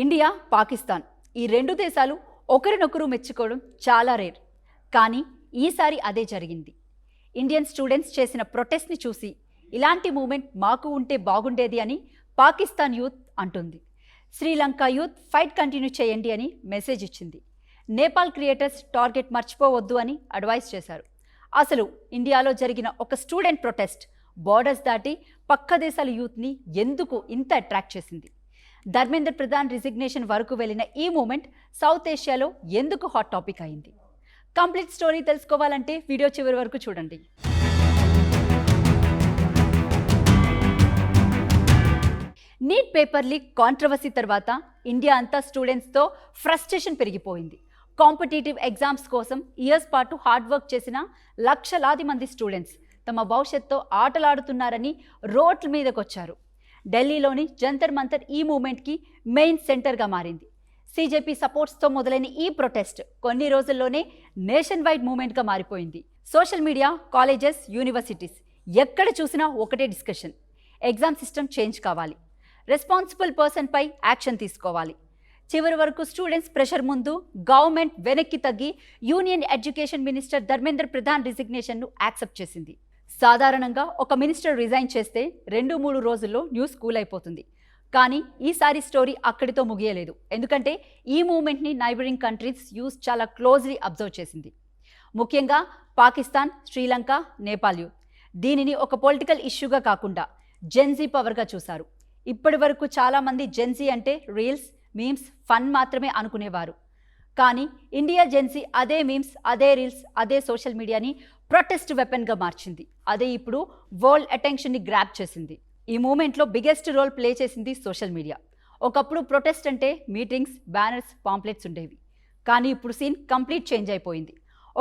India, Pakistan ఈ రెండు దేశాలు ఒకరినొకరు మెచ్చుకోవడం చాలా రేర్. కానీ ఈసారి అదే జరిగింది. ఇండియన్ స్టూడెంట్స్ చేసిన ప్రొటెస్ట్ని చూసి ఇలాంటి మూమెంట్ మాకు ఉంటే బాగుండేది అని పాకిస్తాన్ యూత్ అంటుంది. శ్రీలంక యూత్ ఫైట్ కంటిన్యూ చేయండి అని మెసేజ్ ఇచ్చింది. నేపాల్ క్రియేటర్స్ టార్గెట్ మర్చిపోవద్దు అని అడ్వైస్ చేశారు. అసలు ఇండియాలో జరిగిన ఒక స్టూడెంట్ ప్రొటెస్ట్ బోర్డర్స్ దాటి పక్క దేశాల యూత్ని ఎందుకు ఇంత అట్రాక్ట్ చేసింది? ధర్మేంద్ర ప్రధాన్ రిజిగ్నేషన్ వరకు వెళ్ళిన ఈ మూమెంట్ సౌత్ ఏషియాలో ఎందుకు హాట్ టాపిక్ అయింది? కంప్లీట్ స్టోరీ తెలుసుకోవాలంటే వీడియో చివరి వరకు చూడండి. నీట్ పేపర్ లీక్ కాంట్రవర్సీ తర్వాత ఇండియా అంతా స్టూడెంట్స్తో ఫ్రస్ట్రేషన్ పెరిగిపోయింది. కాంపిటేటివ్ ఎగ్జామ్స్ కోసం ఇయర్స్ పాటు హార్డ్ వర్క్ చేసిన లక్షలాది మంది స్టూడెంట్స్ తమ భవిష్యత్తుతో ఆటలాడుతున్నారని రోడ్ల మీదకి వచ్చారు. ఢిల్లీలోని జంతర్ మంతర్ ఈ మూమెంట్కి మెయిన్ సెంటర్గా మారింది. సీజేపీ సపోర్ట్స్తో మొదలైన ఈ ప్రొటెస్ట్ కొన్ని రోజుల్లోనే నేషన్ వైడ్ మూమెంట్గా మారిపోయింది. సోషల్ మీడియా, కాలేజెస్, యూనివర్సిటీస్ ఎక్కడ చూసినా ఒకటే డిస్కషన్: ఎగ్జామ్ సిస్టమ్ చేంజ్ కావాలి, రెస్పాన్సిబుల్ పర్సన్పై యాక్షన్ తీసుకోవాలి. చివరి వరకు స్టూడెంట్స్ ప్రెషర్ ముందు గవర్నమెంట్ వెనక్కి తగ్గి union education minister Dharmendra Pradhan రిజిగ్నేషన్ను యాక్సెప్ట్ చేసింది. సాధారణంగా ఒక మినిస్టర్ రిజైన్ చేస్తే 2-3 రోజుల్లో న్యూస్ కూల్ అయిపోతుంది. కానీ ఈసారి స్టోరీ అక్కడితో ముగియలేదు. ఎందుకంటే ఈ మూమెంట్ని నైబరింగ్ కంట్రీస్ యూస్ చాలా క్లోజ్లీ అబ్జర్వ్ చేసింది. ముఖ్యంగా పాకిస్తాన్, శ్రీలంక, నేపాల్ యూత్ దీనిని ఒక పొలిటికల్ ఇష్యూగా కాకుండా జెన్జీ పవర్గా చూశారు. ఇప్పటి వరకు చాలామంది జెన్జీ అంటే రీల్స్, మీమ్స్, ఫన్ మాత్రమే అనుకునేవారు. కానీ ఇండియా జెన్జీ అదే మీమ్స్, అదే రీల్స్, అదే సోషల్ మీడియాని ప్రొటెస్ట్ వెపన్గా మార్చింది. అదే ఇప్పుడు వరల్డ్ అటెన్షన్ని గ్రాప్ చేసింది. ఈ మూమెంట్లో బిగ్గెస్ట్ రోల్ ప్లే చేసింది సోషల్ మీడియా. ఒకప్పుడు ప్రొటెస్ట్ అంటే మీటింగ్స్, బ్యానర్స్, పాంప్లెట్స్ ఉండేవి. కానీ ఇప్పుడు సీన్ కంప్లీట్ చేంజ్ అయిపోయింది.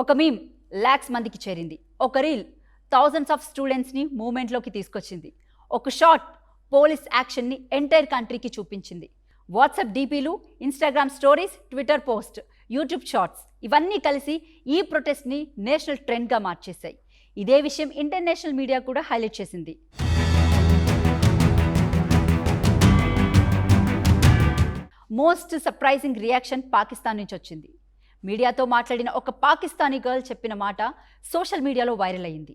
ఒక మీమ్ లాక్స్ మందికి చేరింది. ఒక రీల్ థౌజండ్స్ ఆఫ్ స్టూడెంట్స్ని మూమెంట్లోకి తీసుకొచ్చింది. ఒక షార్ట్ పోలీస్ యాక్షన్ని ఎంటైర్ కంట్రీకి చూపించింది. వాట్సాప్ డీపీలు, Instagram stories, Twitter post, YouTube shorts ఇవన్నీ కలిసి ఈ ప్రొటెస్ట్ని నేషనల్ ట్రెండ్గా మార్చేశాయి. ఇదే విషయం ఇంటర్నేషనల్ మీడియా కూడా హైలైట్ చేసింది. మోస్ట్ సర్ప్రైజింగ్ రియాక్షన్ పాకిస్తాన్ నుంచి వచ్చింది. మీడియాతో మాట్లాడిన ఒక పాకిస్తానీ గర్ల్ చెప్పిన మాట సోషల్ మీడియాలో వైరల్ అయ్యింది.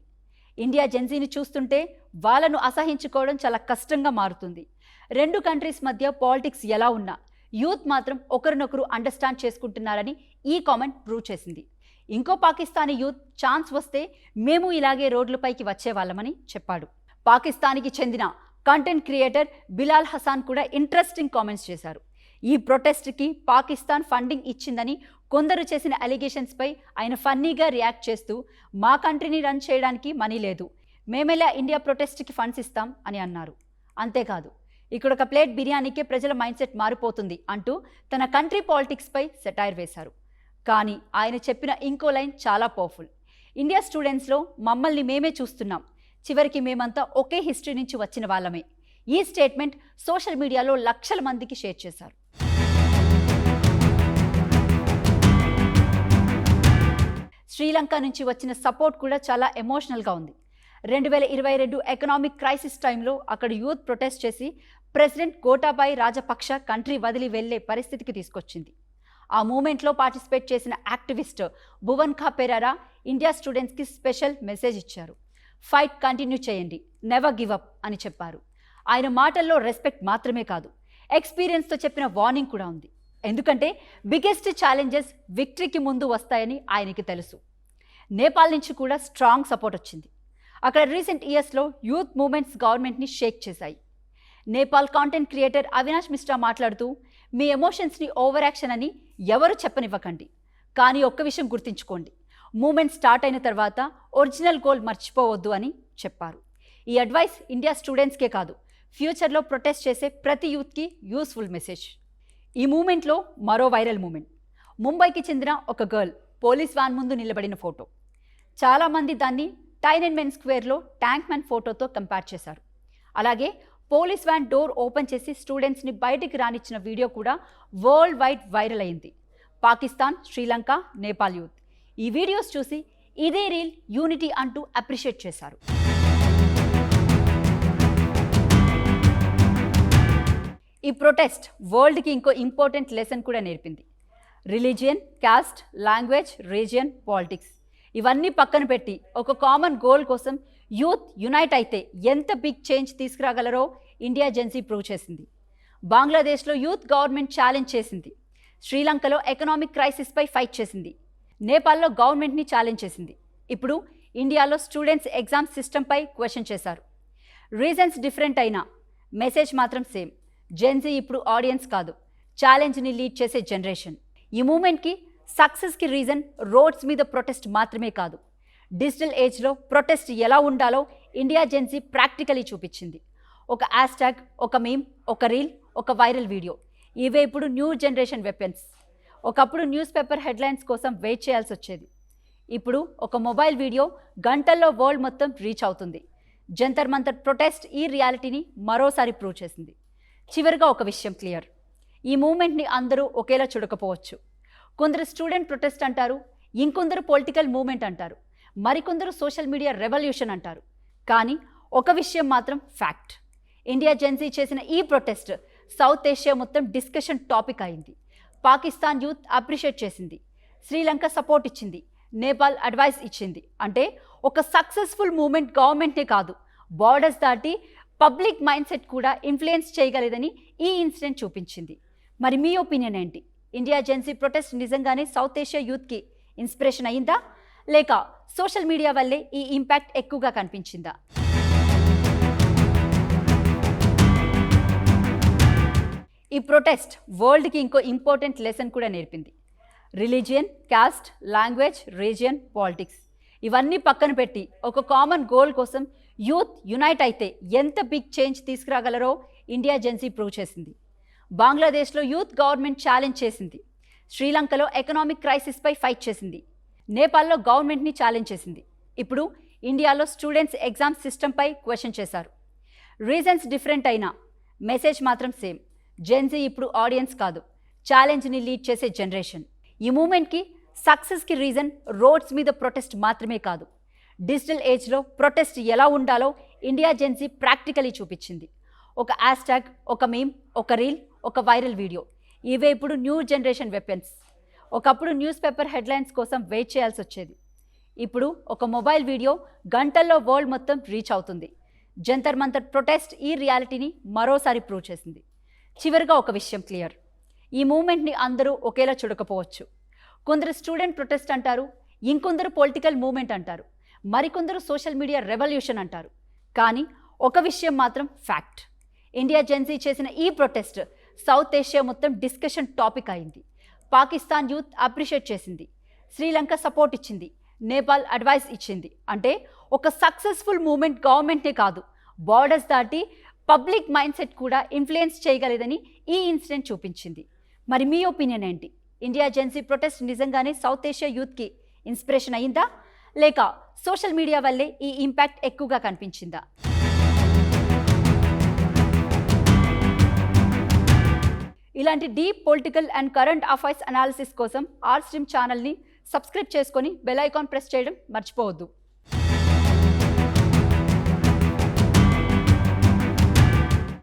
ఇండియా జెన్జీని చూస్తుంటే వాళ్ళను అసహించుకోవడం చాలా కష్టంగా మారుతుంది. 2 కంట్రీస్ మధ్య పాలిటిక్స్ ఎలా ఉన్నా యూత్ మాత్రం ఒకరినొకరు అండర్స్టాండ్ చేసుకుంటున్నారని ఈ కామెంట్ ప్రూవ్ చేసింది. ఇంకో పాకిస్తానీ యూత్ ఛాన్స్ వస్తే మేము ఇలాగే రోడ్లపైకి వచ్చేవాళ్ళమని చెప్పాడు. పాకిస్తాన్కి చెందిన కంటెంట్ క్రియేటర్ బిలాల్ హసాన్ కూడా ఇంట్రెస్టింగ్ కామెంట్స్ చేశారు. ఈ ప్రొటెస్ట్కి పాకిస్తాన్ ఫండింగ్ ఇచ్చిందని కొందరు చేసిన అలిగేషన్స్పై ఆయన ఫన్నీగా రియాక్ట్ చేస్తూ, మా కంట్రీని రన్ చేయడానికి మనీ లేదు, మేమెలా ఇండియా ప్రొటెస్ట్కి ఫండ్స్ ఇస్తాం అని అన్నారు. అంతేకాదు, ఇక్కడ ఒక ప్లేట్ బిర్యానీకే ప్రజల మైండ్ సెట్ మారిపోతుంది అంటూ తన కంట్రీ పాలిటిక్స్పై సెటైర్ వేశారు. కానీ ఆయన చెప్పిన ఇంకో లైన్ చాలా పవర్ఫుల్: ఇండియా స్టూడెంట్స్లో మమ్మల్ని మేమే చూస్తున్నాం, చివరికి మేమంతా ఒకే హిస్టరీ నుంచి వచ్చిన వాళ్ళమే. ఈ స్టేట్మెంట్ సోషల్ మీడియాలో లక్షల మందికి షేర్ చేశారు. శ్రీలంక నుంచి వచ్చిన సపోర్ట్ కూడా చాలా ఎమోషనల్గా ఉంది. 2022 ఎకనామిక్ క్రైసిస్ టైంలో అక్కడ యూత్ ప్రొటెస్ట్ చేసి ప్రెసిడెంట్ గోటాబాయ్ రాజపక్ష కంట్రీ వదిలి వెళ్లే పరిస్థితికి తీసుకొచ్చింది. ఆ మూమెంట్లో పార్టిసిపేట్ చేసిన యాక్టివిస్ట్ భువన్ ఖా పెరారా ఇండియా స్టూడెంట్స్కి స్పెషల్ మెసేజ్ ఇచ్చారు. ఫైట్ కంటిన్యూ చేయండి, నెవర్ గివ్ అప్ అని చెప్పారు. ఆయన మాటల్లో రెస్పెక్ట్ మాత్రమే కాదు, ఎక్స్పీరియన్స్తో చెప్పిన వార్నింగ్ కూడా ఉంది. ఎందుకంటే బిగ్గెస్ట్ ఛాలెంజెస్ విక్టరీకి ముందు వస్తాయని ఆయనకి తెలుసు. నేపాల్ నుంచి కూడా స్ట్రాంగ్ సపోర్ట్ వచ్చింది. అక్కడ రీసెంట్ ఇయర్స్లో యూత్ మూమెంట్స్ గవర్నమెంట్ని షేక్ చేశాయి. నేపాల్ కాంటెంట్ క్రియేటర్ అవినాష్ మిశ్రా మాట్లాడుతూ, మీ ఎమోషన్స్ని ఓవర్ యాక్షన్ అని ఎవరు చెప్పనివ్వకండి, కానీ ఒక్క విషయం గుర్తుంచుకోండి, మూమెంట్ స్టార్ట్ అయిన తర్వాత ఒరిజినల్ గోల్ మర్చిపోవద్దు అని చెప్పారు. ఈ అడ్వైస్ ఇండియా స్టూడెంట్స్కే కాదు, ఫ్యూచర్లో ప్రొటెస్ట్ చేసే ప్రతి యూత్కి యూస్ఫుల్ మెసేజ్. ఈ మూమెంట్లో మరో వైరల్ మూమెంట్: ముంబైకి చెందిన ఒక గర్ల్ పోలీస్ వ్యాన్ ముందు నిలబడిన ఫోటో. చాలామంది దాన్ని టైనెన్మెన్ స్క్వేర్లో ట్యాంక్ మ్యాన్ ఫోటోతో కంపేర్ చేశారు. అలాగే పోలీస్ వ్యాన్ డోర్ ఓపెన్ చేసి స్టూడెంట్స్ని బయటికి రానిచ్చిన వీడియో కూడా వరల్డ్ వైడ్ వైరల్ అయింది. పాకిస్తాన్, శ్రీలంక, నేపాల్ యూత్ ఈ వీడియోస్ చూసి ఇదే రీల్ యూనిటీ అంటూ అప్రిషియేట్ చేశారు. ఈ ప్రొటెస్ట్ వరల్డ్కి ఇంకో ఇంపార్టెంట్ లెసన్ కూడా నేర్పింది. Religion, caste, language, region, politics ఇవన్నీ పక్కన పెట్టి ఒక కామన్ గోల్ కోసం యూత్ యునైట్ అయితే ఎంత బిగ్ చేంజ్ తీసుకురాగలరో ఇండియా జెన్సీ ప్రూవ్ చేసింది. బంగ్లాదేశ్లో యూత్ గవర్నమెంట్ ఛాలెంజ్ చేసింది. శ్రీలంకలో ఎకనామిక్ క్రైసిస్పై ఫైట్ చేసింది. నేపాల్లో గవర్నమెంట్ని ఛాలెంజ్ చేసింది. ఇప్పుడు ఇండియాలో స్టూడెంట్స్ ఎగ్జామ్ సిస్టంపై క్వశ్చన్ చేశారు. రీజన్స్ డిఫరెంట్ అయినా మెసేజ్ మాత్రం సేమ్. జెన్జీ ఇప్పుడు ఆడియన్స్ కాదు, ఛాలెంజ్ని లీడ్ చేసే జనరేషన్. ఈ మూమెంట్కి సక్సెస్కి రీజన్ రోడ్స్ మీద ప్రొటెస్ట్ మాత్రమే కాదు, డిజిటల్ ఏజ్లో ప్రొటెస్ట్ ఎలా ఉండాలో ఇండియా జెన్జీ ప్రాక్టికలీ చూపించింది. ఒక హ్యాష్ట్యాగ్, ఒక మీమ్, ఒక రీల్, ఒక వైరల్ వీడియో, ఇవే ఇప్పుడు న్యూ జనరేషన్ వెపన్స్. ఒకప్పుడు న్యూస్ పేపర్ హెడ్లైన్స్ కోసం వెయిట్ చేయాల్సి వచ్చేది. ఇప్పుడు ఒక మొబైల్ వీడియో గంటల్లో వరల్డ్ మొత్తం రీచ్ అవుతుంది. జంతర్ మంతర్ ప్రొటెస్ట్ ఈ రియాలిటీని మరోసారి ప్రూవ్ చేసింది. చివరిగా ఒక విషయం క్లియర్, ఈ మూమెంట్ని అందరూ ఒకేలా చూడకపోవచ్చు. కొందరు స్టూడెంట్ ప్రొటెస్ట్ అంటారు, ఇంకొందరు పొలిటికల్ మూమెంట్ అంటారు, మరికొందరు సోషల్ మీడియా రెవల్యూషన్ అంటారు. కానీ ఒక విషయం మాత్రం ఫ్యాక్ట్, ఇండియా జెన్సీ చేసిన ఈ ప్రొటెస్ట్ సౌత్ ఏషియా మొత్తం డిస్కషన్ టాపిక్ అయింది. పాకిస్తాన్ యూత్ అప్రిషియేట్ చేసింది, శ్రీలంక సపోర్ట్ ఇచ్చింది, నేపాల్ అడ్వైస్ ఇచ్చింది. అంటే ఒక సక్సెస్ఫుల్ మూమెంట్ గవర్నమెంటే కాదు, బార్డర్స్ దాటి పబ్లిక్ మైండ్ సెట్ కూడా ఇన్ఫ్లుయెన్స్ చేయగలదని ఈ ఇన్సిడెంట్ చూపించింది. మరి మీ ఒపీనియన్ ఏంటి? ఇండియా జెన్సీ ప్రొటెస్ట్ నిజంగానే సౌత్ ఏషియా యూత్కి ఇన్స్పిరేషన్ అయిందా, లేక సోషల్ మీడియా వల్లే ఈ ఇంపాక్ట్ ఎక్కువగా కనిపించిందా? ఈ ప్రొటెస్ట్ వరల్డ్కి ఇంకో ఇంపార్టెంట్ లెసన్ కూడా నేర్పింది. Religion, caste, language, region, politics ఇవన్నీ పక్కన పెట్టి ఒక కామన్ గోల్ కోసం యూత్ యునైట్ అయితే ఎంత బిగ్ చేంజ్ తీసుకురాగలరో ఇండియా జెన్సీ ప్రూవ్ చేసింది. బంగ్లాదేశ్లో యూత్ గవర్నమెంట్ ఛాలెంజ్ చేసింది. శ్రీలంకలో ఎకనామిక్ క్రైసిస్పై ఫైట్ చేసింది. నేపాల్లో గవర్నమెంట్ని ఛాలెంజ్ చేసింది. ఇప్పుడు ఇండియాలో స్టూడెంట్స్ ఎగ్జామ్ సిస్టంపై క్వశ్చన్ చేశారు. రీజన్స్ డిఫరెంట్ అయినా మెసేజ్ మాత్రం సేమ్. జెన్జీ ఇప్పుడు ఆడియన్స్ కాదు, ఛాలెంజ్ని లీడ్ చేసే జనరేషన్. ఈ మూమెంట్కి సక్సెస్కి రీజన్ రోడ్స్ మీద ప్రొటెస్ట్ మాత్రమే కాదు, డిజిటల్ ఏజ్లో ప్రొటెస్ట్ ఎలా ఉండాలో ఇండియా జెన్సీ ప్రాక్టికలీ చూపించింది. ఒక హ్యాష్ట్యాగ్, ఒక మీమ్, ఒక రీల్, ఒక వైరల్ వీడియో, ఇవే ఇప్పుడు న్యూ జనరేషన్ వెపన్స్. ఒకప్పుడు న్యూస్ పేపర్ హెడ్లైన్స్ కోసం వెయిట్ చేయాల్సి వచ్చేది. ఇప్పుడు ఒక మొబైల్ వీడియో గంటల్లో వరల్డ్ మొత్తం రీచ్ అవుతుంది. జంతర్ మంతర్ ప్రొటెస్ట్ ఈ రియాలిటీని మరోసారి ప్రూవ్ చేసింది. చివరిగా ఒక విషయం క్లియర్, ఈ మూమెంట్ని అందరూ ఒకేలా చూడకపోవచ్చు. కొందరు స్టూడెంట్ ప్రొటెస్ట్ అంటారు, ఇంకొందరు పొలిటికల్ మూమెంట్ అంటారు, మరికొందరు సోషల్ మీడియా రెవల్యూషన్ అంటారు. కానీ ఒక విషయం మాత్రం ఫ్యాక్ట్, ఇండియా జెన్సీ చేసిన ఈ ప్రొటెస్ట్ సౌత్ ఏషియా మొత్తం డిస్కషన్ టాపిక్ అయింది. పాకిస్తాన్ యూత్ అప్రిషియేట్ చేసింది. శ్రీలంక సపోర్ట్ ఇచ్చింది, నేపాల్ అడ్వైస్ ఇచ్చింది. అంటే ఒక సక్సెస్ఫుల్ మూమెంట్ గవర్నమెంటే కాదు, బార్డర్స్ దాటి పబ్లిక్ మైండ్ సెట్ కూడా ఇన్ఫ్లుయెన్స్ చేయగలదని ఈ ఇన్సిడెంట్ చూపించింది. మరి మీ ఒపీనియన్ ఏంటి? ఇండియా జెన్సీ ప్రొటెస్ట్ నిజంగానే సౌత్ ఏషియా యూత్కి ఇన్స్పిరేషన్ అయిందా, లేక సోషల్ మీడియా వల్లే ఈ ఇంపాక్ట్ ఎక్కువగా కనిపించిందా? ఇలాంటి deep political and current affairs analysis కోసం ఆర్ స్ట్రీమ్ ఛానల్ని సబ్స్క్రైబ్ చేసుకొని బెల్ ఐకాన్ ప్రెస్ చేయడం మర్చిపోవద్దు.